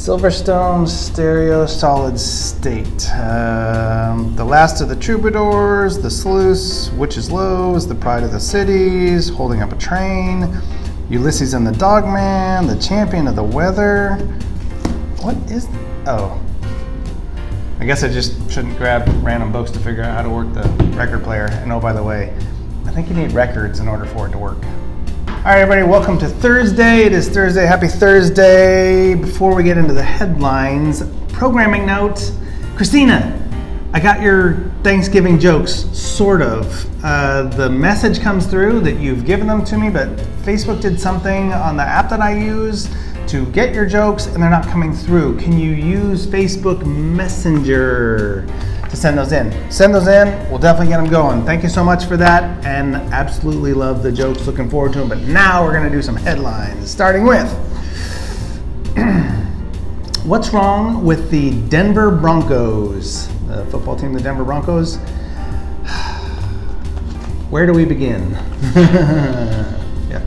Silverstone stereo solid state. The last of the troubadours, the sluice, witches' lows, the pride of the cities, holding up a train, Ulysses and the Dogman, the champion of the weather. What is, oh. I guess I just shouldn't grab random books to figure out how to work the record player. And oh, by the way, I think you need records in order for it to work. All right, everybody, welcome to Thursday. It is Thursday. Happy Thursday. Before we get into the headlines, programming note. Christina, I got your Thanksgiving jokes, sort of. The message comes through that you've given them to me, but Facebook did something on the app that I use to get your jokes, and they're not coming through. Can you use Facebook Messenger to send those in? Send those in, we'll definitely get them going. Thank you so much for that, and absolutely love the jokes, looking forward to them. But now we're gonna do some headlines, starting with, what's wrong with the Denver Broncos? The football team, the Denver Broncos? Where do we begin? Yeah.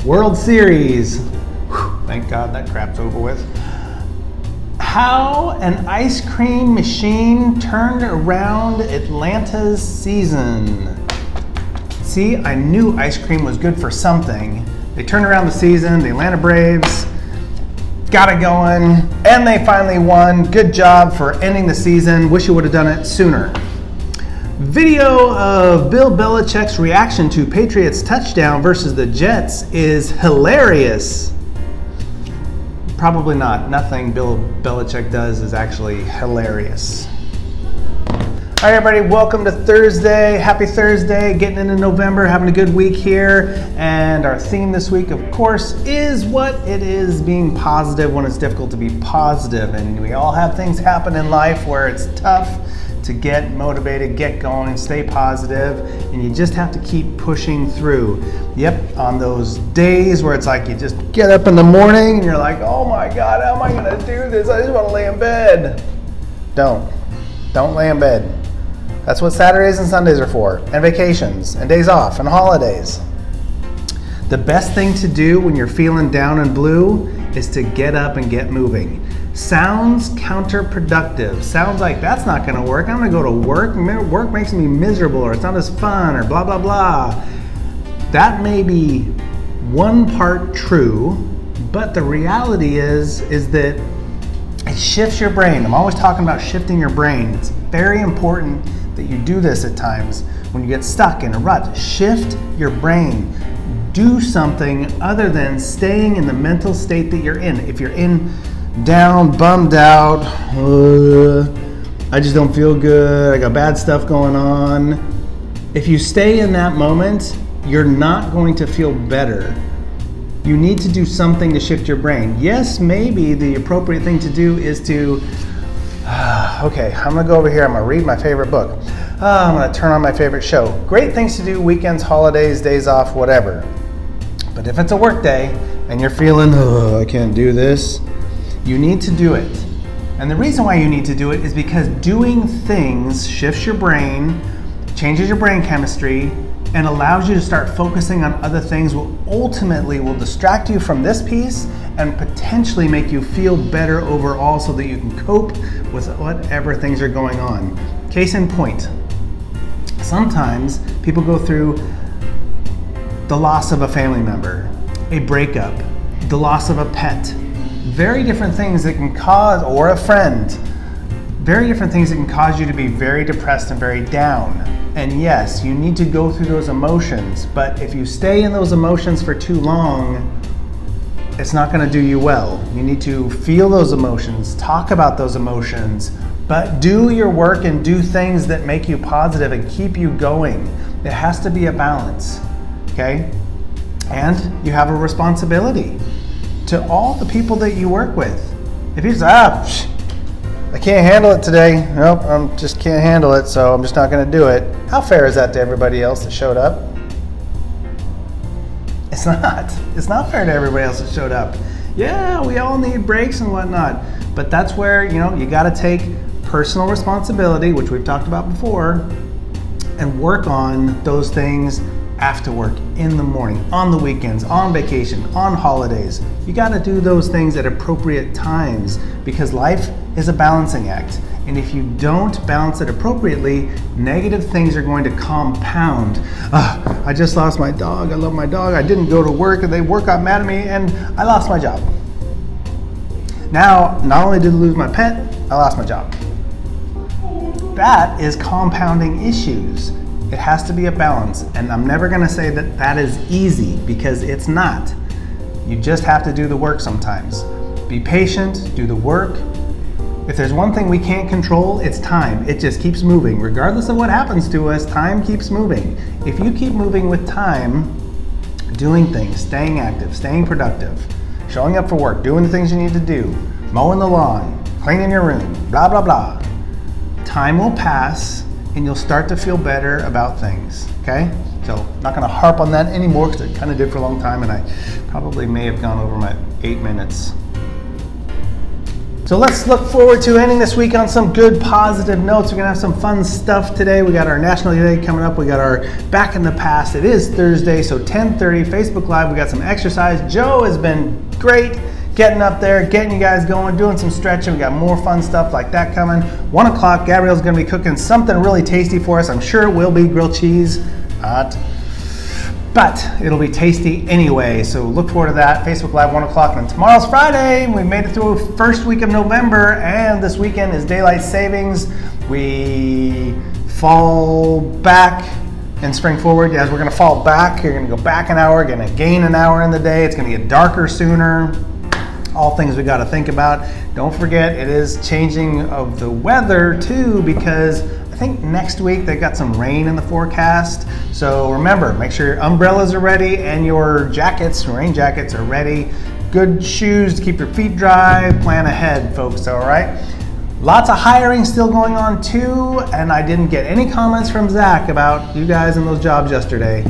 World Series. Whew, thank God that crap's over with. How an ice cream machine turned around Atlanta's season. See, I knew ice cream was good for something. They turned around the season, the Atlanta Braves got it going, and they finally won. Good job for ending the season. Wish you would have done it sooner. Video of Bill Belichick's reaction to Patriots touchdown versus the Jets is hilarious. Probably not. Nothing Bill Belichick does is actually hilarious. All right, everybody, welcome to Thursday. Happy Thursday, getting into November, having a good week here. And our theme this week, of course, is what it is, being positive when it's difficult to be positive. And we all have things happen in life where it's tough to get motivated, get going, stay positive, and you just have to keep pushing through. Yep, on those days where it's like you just get up in the morning and you're like, oh my God, how am I gonna do this? I just wanna lay in bed. Don't lay in bed. That's what Saturdays and Sundays are for, and vacations, and days off, and holidays. The best thing to do when you're feeling down and blue is to get up and get moving. Sounds counterproductive. Sounds like that's not gonna work. I'm gonna go to work. Work makes me miserable, or it's not as fun, or blah, blah, blah. That may be one part true, but the reality is that it shifts your brain. I'm always talking about shifting your brain. It's very important that you do this at times. When you get stuck in a rut, shift your brain. Do something other than staying in the mental state that you're in. If you're in down, bummed out, I just don't feel good, I got bad stuff going on. If you stay in that moment, you're not going to feel better. You need to do something to shift your brain. Yes, maybe the appropriate thing to do is to, okay, I'm gonna go over here, I'm gonna read my favorite book. I'm gonna turn on my favorite show. Great things to do, weekends, holidays, days off, whatever. But if it's a work day and you're feeling, oh, I can't do this, you need to do it. And the reason why you need to do it is because doing things shifts your brain, changes your brain chemistry, and allows you to start focusing on other things will ultimately distract you from this piece and potentially make you feel better overall so that you can cope with whatever things are going on. Case in point, sometimes people go through the loss of a family member, a breakup, the loss of a pet, very different things that can cause, or a friend, very different things that can cause you to be very depressed and very down. And yes, you need to go through those emotions, but if you stay in those emotions for too long, it's not gonna do you well. You need to feel those emotions, talk about those emotions, but do your work and do things that make you positive and keep you going. It has to be a balance, okay? And you have a responsibility to all the people that you work with. If you say, I can't handle it today. Nope, I just can't handle it, so I'm just not gonna do it. How fair is that to everybody else that showed up? It's not. It's not fair to everybody else that showed up. Yeah, we all need breaks and whatnot, but that's where, you gotta take personal responsibility, which we've talked about before, and work on those things after work, in the morning, on the weekends, on vacation, on holidays. You gotta do those things at appropriate times because life is a balancing act. And if you don't balance it appropriately, negative things are going to compound. I just lost my dog, I love my dog, I didn't go to work and work got mad at me and I lost my job. Now, not only did I lose my pet, I lost my job. That is compounding issues. It has to be a balance, and I'm never gonna say that that is easy because it's not. You just have to do the work sometimes. Be patient, do the work. If there's one thing we can't control, it's time. It just keeps moving. Regardless of what happens to us, time keeps moving. If you keep moving with time, doing things, staying active, staying productive, showing up for work, doing the things you need to do, mowing the lawn, cleaning your room, blah, blah, blah, time will pass and you'll start to feel better about things, okay? So I'm not gonna harp on that anymore because I kind of did for a long time and I probably may have gone over my 8 minutes. So let's look forward to ending this week on some good positive notes. We're gonna have some fun stuff today. We got our National Day coming up. We got our Back in the Past. It is Thursday, so 10:30, Facebook Live. We got some exercise. Joe has been great getting up there, getting you guys going, doing some stretching. We got more fun stuff like that coming. 1 o'clock, Gabrielle's gonna be cooking something really tasty for us. I'm sure it will be grilled cheese. But it'll be tasty anyway, so look forward to that. Facebook Live, 1 o'clock, and tomorrow's Friday. We made it through first week of November, and this weekend is daylight savings. We fall back and spring forward. As we're gonna fall back, you're gonna go back an hour, gonna gain an hour in the day. It's gonna get darker sooner. All things we gotta think about. Don't forget, it is changing of the weather too, because I think next week they've got some rain in the forecast. So remember, make sure your umbrellas are ready and your jackets, rain jackets are ready. Good shoes to keep your feet dry. Plan ahead, folks, all right? Lots of hiring still going on too, and I didn't get any comments from Zach about you guys in those jobs yesterday.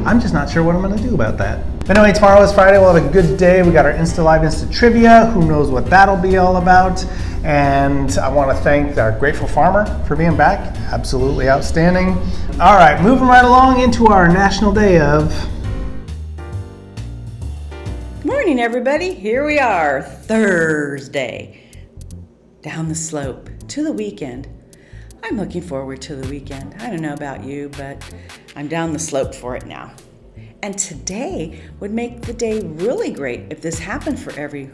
I'm just not sure what I'm gonna do about that. But anyway, tomorrow is Friday. We'll have a good day. We got our Insta Live Insta Trivia. Who knows what that'll be all about. And I want to thank our Grateful Farmer for being back. Absolutely outstanding. All right, moving right along into our National Day of... Morning, everybody. Here we are, Thursday. Down the slope to the weekend. I'm looking forward to the weekend. I don't know about you, but I'm down the slope for it now. And today would make the day really great if this happened for every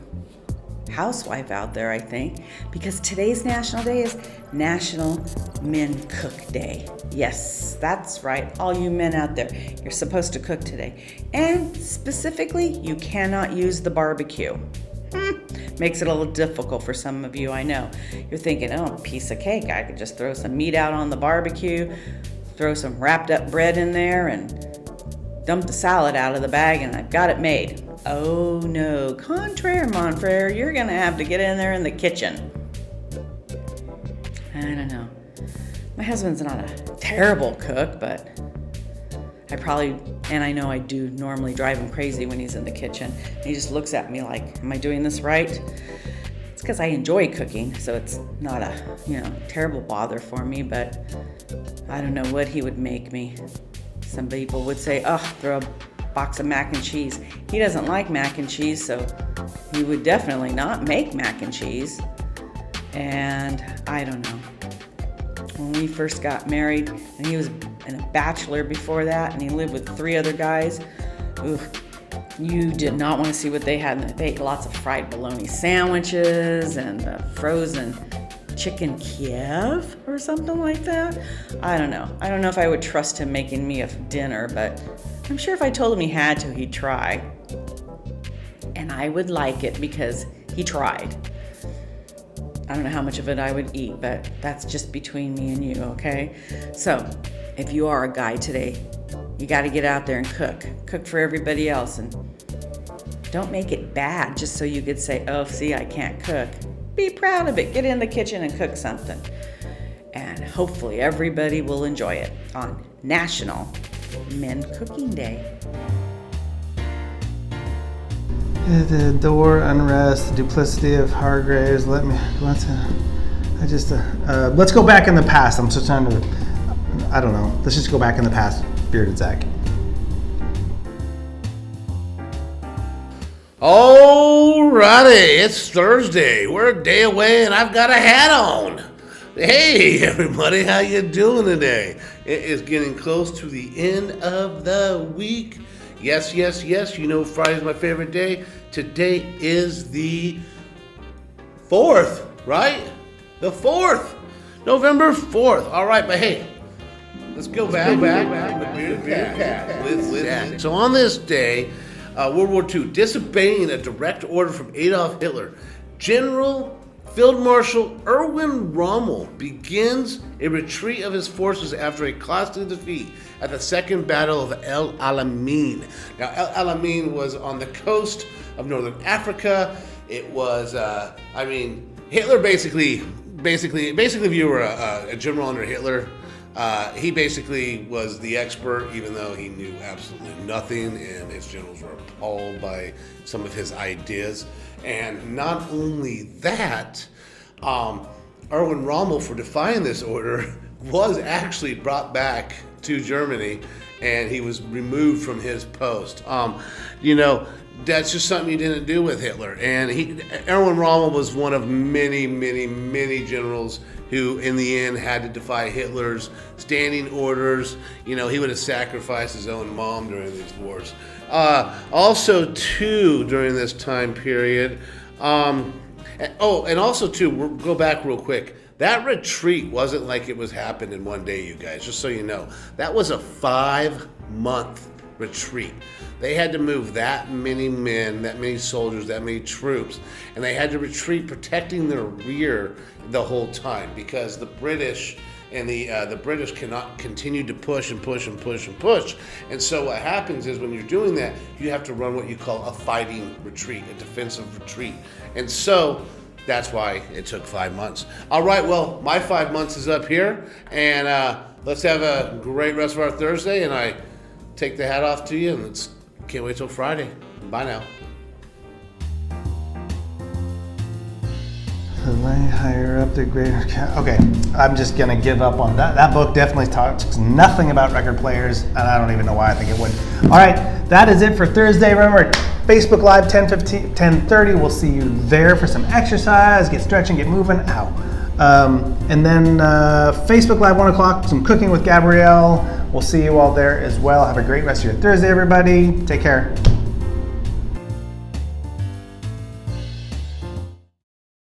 housewife out there, I think, because today's National Day is National Men Cook Day. Yes, that's right. All you men out there, you're supposed to cook today. And specifically, you cannot use the barbecue. Makes it a little difficult for some of you, I know. You're thinking, oh, a piece of cake. I could just throw some meat out on the barbecue, throw some wrapped up bread in there, and dump the salad out of the bag, and I've got it made. Oh no, contraire, mon frere, you're gonna have to get in there in the kitchen. I don't know. My husband's not a terrible cook, but I know I do normally drive him crazy when he's in the kitchen. And he just looks at me like, am I doing this right? It's because I enjoy cooking, so it's not a, terrible bother for me, but I don't know what he would make me. Some people would say, throw a box of mac and cheese. He doesn't like mac and cheese, so he would definitely not make mac and cheese. And I don't know. When we first got married, and he was a bachelor before that, and he lived with 3 other guys, you did not want to see what they had. They ate lots of fried bologna sandwiches and frozen chicken Kiev or something like that. I don't know. I don't know if I would trust him making me a dinner, but I'm sure if I told him he had to, he'd try. And I would like it because he tried. I don't know how much of it I would eat, but that's just between me and you, okay? So, if you are a guy today, you got to get out there and cook. Cook for everybody else, and don't make it bad just so you could say, oh, see, I can't cook. Be proud of it. Get in the kitchen and cook something. And hopefully everybody will enjoy it on National Men Cooking Day. The door unrest, the duplicity of Hargraves. Let's go back in the past. I'm just trying to, I don't know. Let's just go back in the past. Bearded Zach. Alrighty, it's Thursday. We're a day away and I've got a hat on. Hey everybody, how you doing today? It is getting close to the end of the week. Yes, you know Friday's my favorite day. Today is the 4th, right? The 4th, November 4th. Alright, but hey, let's go back to the Bearded Cat with Zach. So on this day, World War II, disobeying a direct order from Adolf Hitler, General Field Marshal Erwin Rommel begins a retreat of his forces after a costly defeat at the Second Battle of El Alamein. Now, El Alamein was on the coast of northern Africa. It was, Hitler basically, if you were a general under Hitler, he basically was the expert, even though he knew absolutely nothing, and his generals were appalled by some of his ideas. And not only that, Erwin Rommel, for defying this order, was actually brought back to Germany, and he was removed from his post. That's just something he didn't do with Hitler. And Erwin Rommel was one of many generals who, in the end, had to defy Hitler's standing orders. He would have sacrificed his own mom during these wars. Also, too, during this time period, we'll go back real quick. That retreat wasn't like it was happened in one day, you guys, just so you know. That was a 5-month retreat. They had to move that many men, that many soldiers, that many troops, and they had to retreat protecting their rear the whole time, because the British and the British cannot continue to push and push and push and push. And so what happens is, when you're doing that, you have to run what you call a fighting retreat, a defensive retreat. And so that's why it took 5 months. All right, well, my 5 months is up here, and let's have a great rest of our Thursday, and I take the hat off to you, and can't wait till Friday. Bye now. Higher up the greater. Okay, I'm just gonna give up on that. That book definitely talks nothing about record players, and I don't even know why I think it would. All right, that is it for Thursday. Remember, Facebook Live 10:30. We'll see you there for some exercise, get stretching, get moving. And then Facebook Live 1 o'clock, some cooking with Gabrielle. We'll see you all there as well. Have a great rest of your Thursday, everybody. Take care.